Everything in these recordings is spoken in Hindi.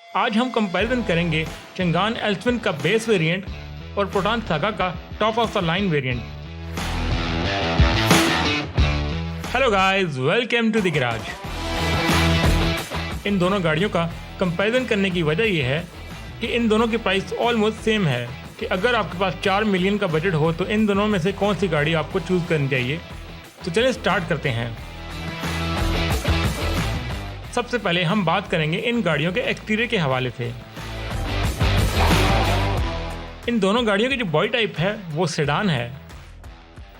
आज हम कंपैरिजन करेंगे चंगान एल्सविन का बेस वेरिएंट और प्रोटॉन सागा का top of the line variant. Hello guys, welcome to the garage. इन दोनों गाड़ियों का कंपैरिजन करने की वजह यह है कि इन दोनों की प्राइस ऑलमोस्ट सेम है कि अगर आपके पास 4 मिलियन का बजट हो तो इन दोनों में से कौन सी गाड़ी आपको चूज़ करनी चाहिए। तो चलिए स्टार्ट करते हैं। सबसे पहले हम बात करेंगे इन गाड़ियों के एक्सटीरियर के हवाले से। इन दोनों गाड़ियों की जो बॉडी टाइप है वो सेडान है।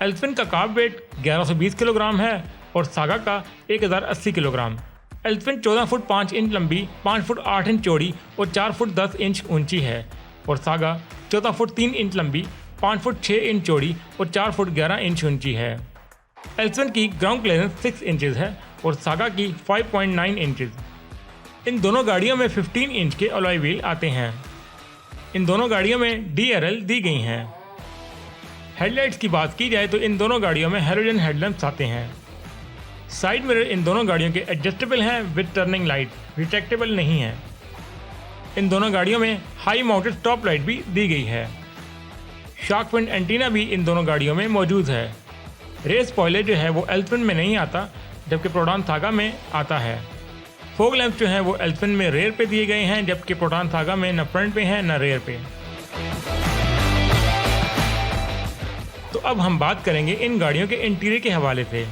एल्सविन का कार्ब वेट 1120 किलोग्राम है और सागा का 1080 किलोग्राम। एल्सविन 14 फुट 5 इंच लंबी, 5 फुट 8 इंच चौड़ी और 4 फुट 10 इंच ऊंची है और सागा 14 फुट 3 इंच लंबी, 5 फुट 6 इंच चौड़ी और 4 फुट 11 इंच ऊंची है। एल्सविन की ग्राउंड क्लियरेंस 6 इंचेस है और सागा की 5.9 इंचेस। इन दोनों गाड़ियों में 15 इंच के अलॉय व्हील आते हैं। इन दोनों गाड़ियों में DRL दी गई हैं। हेडलाइट्स की बात की जाए तो इन दोनों गाड़ियों में हैलोजन हेडलैम्प्स आते हैं। साइड मिरर इन दोनों गाड़ियों के एडजस्टेबल हैं विद टर्निंग लाइट, रिट्रैक्टेबल नहीं है। इन दोनों गाड़ियों में हाई माउंटेड स्टॉप लाइट भी दी गई है। शार्क फिन एंटीना भी इन दोनों गाड़ियों में मौजूद है। रेयर स्पॉइलर जो है वो एल्सविन में नहीं आता, जबकि प्रोटॉन सागा में आता है। फोग लैंप्स जो हैं वो एल्सविन में रेयर पे दिए गए हैं, जबकि प्रोटॉन सागा में न फ्रंट पे हैं न रेयर पे। तो अब हम बात करेंगे इन गाड़ियों के इंटीरियर के हवाले से।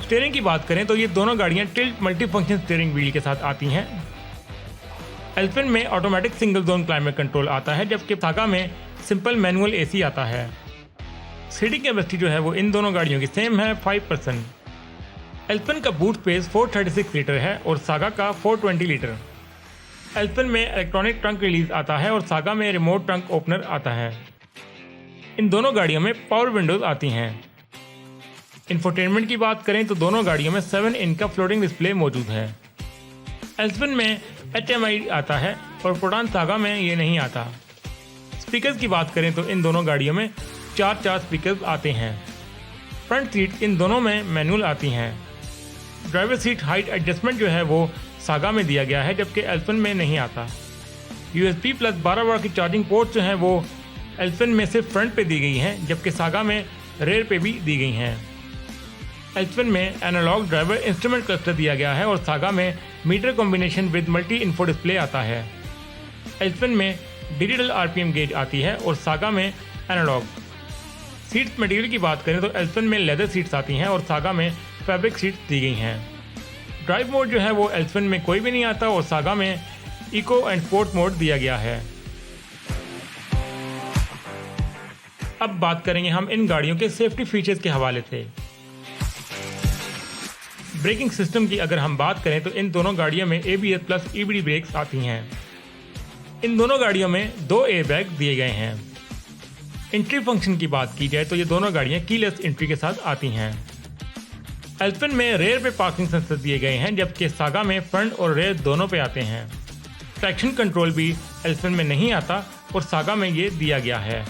स्टीयरिंग की बात करें तो ये दोनों गाड़ियां टिल्ट मल्टीफंक्शन स्टीयरिंग व्हील के साथ आती हैं। एल्सविन में automatic single zone climate control आता है, जबकि सागा में सिंपल मैनुअल AC आता है। सीटिंग कैपेसिटी जो है वो इन दोनों गाड़ियों की सेम है, 5%। एल्सविन का बूट स्पेस 436 लीटर है और सागा का 420 लीटर। एल्सविन में इलेक्ट्रॉनिक ट्रंक रिलीज आता है और सागा में रिमोट ट्रंक ओपनर आता है। इन दोनों गाड़ियों में पावर विंडोज आती हैं। इंफोटेनमेंट की बात करें तो दोनों गाड़ियों में 7 इंच का फ्लोटिंग डिस्प्ले मौजूद है। एल्सविन में HMI आता है और प्रोटॉन सागा में ये नहीं आता। स्पीकर्स की बात करें तो इन दोनों गाड़ियों में 4 स्पीकर्स आते हैं। फ्रंट सीट इन दोनों में मैनुअल आती हैं। ड्राइवर सीट हाइट एडजस्टमेंट जो है वो सागा में दिया गया है, जबकि एल्सविन में नहीं आता। USB प्लस 12 वाट की चार्जिंग पोर्ट जो हैं वो एल्सविन में सिर्फ फ्रंट पे दी गई हैं, जबकि सागा में रेयर पे भी दी गई हैं। एल्सविन में एनालॉग ड्राइवर इंस्ट्रूमेंट क्लस्टर दिया गया है और सागा में meter combination with multi info display आता है। एल्सविन में डिजिटल RPM गेज आती है और सागा में एनालॉग। सीट्स मटेरियल की बात करें तो एल्सविन में लेदर सीट्स आती हैं और सागा में फैब्रिक सीट्स दी गई हैं। ड्राइव मोड जो है वो एल्सविन में कोई भी नहीं आता और सागा में इको एंड स्पोर्ट मोड दिया गया है। अब बात करेंगे हम इन गाड़ियों के सेफ्टी फीचर्स के हवाले से। ब्रेकिंग सिस्टम की अगर हम बात करें तो इन दोनों गाड़ियों में ABS प्लस EBD ब्रेक्स आती हैं। इन दोनों गाड़ियों में 2 एयरबैग दिए गए हैं। एंट्री फंक्शन की बात की जाए तो ये दोनों गाड़ियां कीलेस एंट्री के साथ आती हैं। एल्सविन में रेयर पे पार्किंग सेंसर दिए गए हैं, जबकि सागा में फ्रंट और रेयर दोनों पे आते हैं। ट्रैक्शन कंट्रोल भी एल्सविन में नहीं आता और सागा में ये दिया गया है।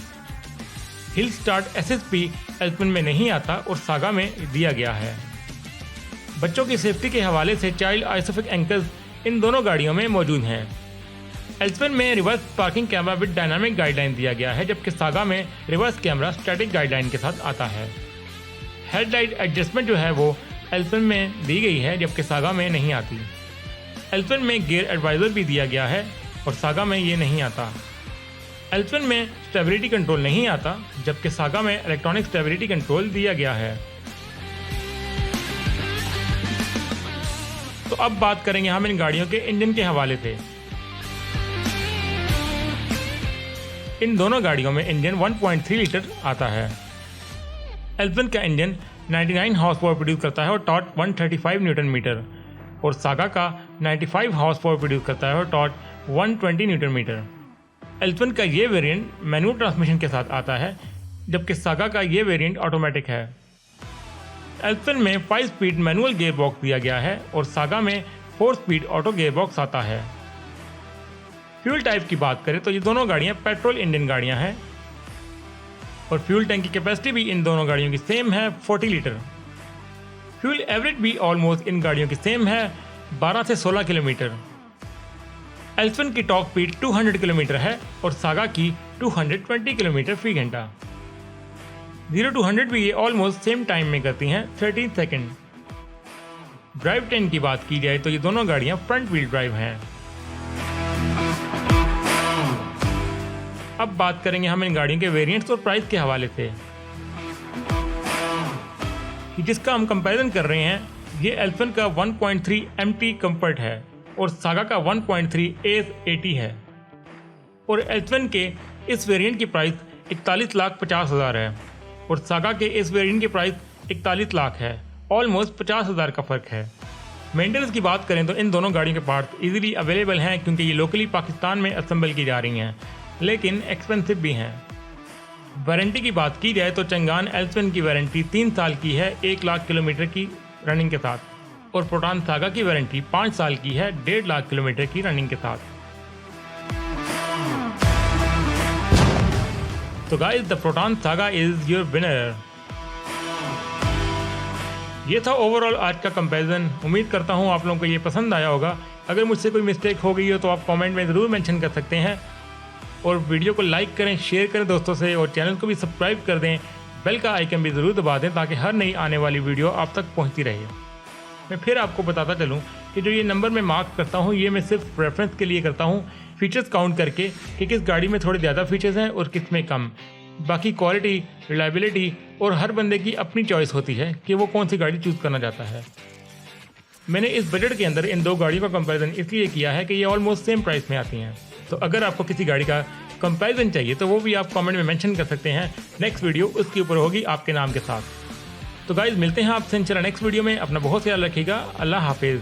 हिल स्टार्ट SSP एल्सविन में नहीं आता और सागा में दिया गया है। बच्चों की सेफ्टी के हवाले से चाइल्ड आइसोफिक एंकर्स इन दोनों गाड़ियों में मौजूद हैं। एल्सविन में reverse parking camera with dynamic guideline दिया गया है, जबकि सागा में रिवर्स कैमरा स्टैटिक गाइडलाइन के साथ आता है। हेडलाइट एडजस्टमेंट जो है वो एल्सविन में दी गई है, जबकि सागा में नहीं आती। एल्सविन में गियर एडवाइजर भी दिया गया है और सागा में ये नहीं आता। एल्सविन में स्टेबिलिटी कंट्रोल नहीं आता, जबकि सागा में इलेक्ट्रॉनिक स्टेबिलिटी कंट्रोल दिया गया है। तो अब बात करेंगे हम इन गाड़ियों के इंजन के हवाले से। इन दोनों गाड़ियों में इंजन 1.3 लीटर आता है। एल्सविन का इंजन 99 हॉर्स पावर प्रोड्यूस करता है और टॉर्क 135 न्यूटन मीटर और सागा का 95 हॉर्स पावर प्रोड्यूस करता है और टॉर्क 120 न्यूटन मीटर। एल्सविन का ये वेरिएंट मैनुअल ट्रांसमिशन के साथ आता है, जबकि सागा का ये वेरिएंट ऑटोमेटिक है। एल्सविन में 5 स्पीड मैनुअल गियर बॉक्स दिया गया है और सागा में 4 स्पीड ऑटो गियर बॉक्स आता है। फ्यूल टाइप की बात करें तो ये दोनों गाड़ियां पेट्रोल इंजन गाड़ियां हैं और फ्यूल टैंक की कैपेसिटी भी इन दोनों गाड़ियों की सेम है, 40 लीटर। फ्यूल एवरेज भी ऑलमोस्ट इन गाड़ियों की सेम है, 12 से 16 किलोमीटर। एल्फिन की टॉप स्पीड 200 किलोमीटर है और सागा की 220 किलोमीटर फी घंटा। 0 to 100 भी ये ऑलमोस्ट सेम टाइम में करती हैं, 13 सेकेंड। ड्राइव टाइम की बात की जाए तो ये दोनों गाड़ियां फ्रंट व्हील ड्राइव हैं। अब बात करेंगे हम इन गाड़ियों के वेरिएंट्स और प्राइस के हवाले से। जिसका हम कंपैरिजन कर रहे हैं, ये एल्फिन का 1.3 MT कंफर्ट है और सागा का 1.3 एस 80 है। और एल्फिन के इस वेरिएंट की प्राइस 41,50,000 है और सागा के इस वेरिएंट की प्राइस 41 लाख है। ऑलमोस्ट 50,000 का फ़र्क है। मेंटेनेंस की बात करें तो इन दोनों गाड़ियों के पार्ट्स इजीली अवेलेबल हैं क्योंकि ये लोकली पाकिस्तान में असेंबल की जा रही हैं, लेकिन एक्सपेंसिव भी हैं। वारंटी की बात की जाए तो चंगान एल्फिन की वारंटी 3 साल की है 1 लाख किलोमीटर की रनिंग के साथ, और प्रोटॉन सागा की वारंटी 5 साल की है 1.5 लाख किलोमीटर की रनिंग के साथ। तो guys, the proton saga is your winner. ये था ओवरऑल आज का कंपैरिजन। उम्मीद करता हूँ आप लोगों को ये पसंद आया होगा। अगर मुझसे कोई मिस्टेक हो गई हो तो आप कमेंट में ज़रूर मेंशन कर सकते हैं, और वीडियो को लाइक करें, शेयर करें दोस्तों से, और चैनल को भी सब्सक्राइब कर दें। बेल का आइकन भी ज़रूर दबा दें ताकि हर नई आने वाली वीडियो आप तक पहुंचती रहे। मैं फिर आपको बताता चलूं कि जो ये नंबर मैं मार्क करता हूं, ये मैं सिर्फ रेफरेंस के लिए करता हूं, फीचर्स काउंट करके कि किस गाड़ी में थोड़े ज़्यादा फीचर्स हैं और किस में कम। बाकी क्वालिटी, रिलायबिलिटी और हर बंदे की अपनी चॉइस होती है कि वो कौन सी गाड़ी चूज़ करना चाहता है। मैंने इस बजट के अंदर इन दो गाड़ियों का कंपैरिजन इसलिए किया है कि ये ऑलमोस्ट सेम प्राइस में आती हैं। तो अगर आपको किसी गाड़ी का कंपैरिजन चाहिए तो वो भी आप कमेंट में मेंशन कर सकते हैं। नेक्स्ट वीडियो उसके ऊपर होगी आपके नाम के साथ। तो गाइज, मिलते हैं आपसे इंशाल्लाह नेक्स्ट वीडियो में। अपना बहुत ख्याल रखिएगा। अल्लाह हाफिज़।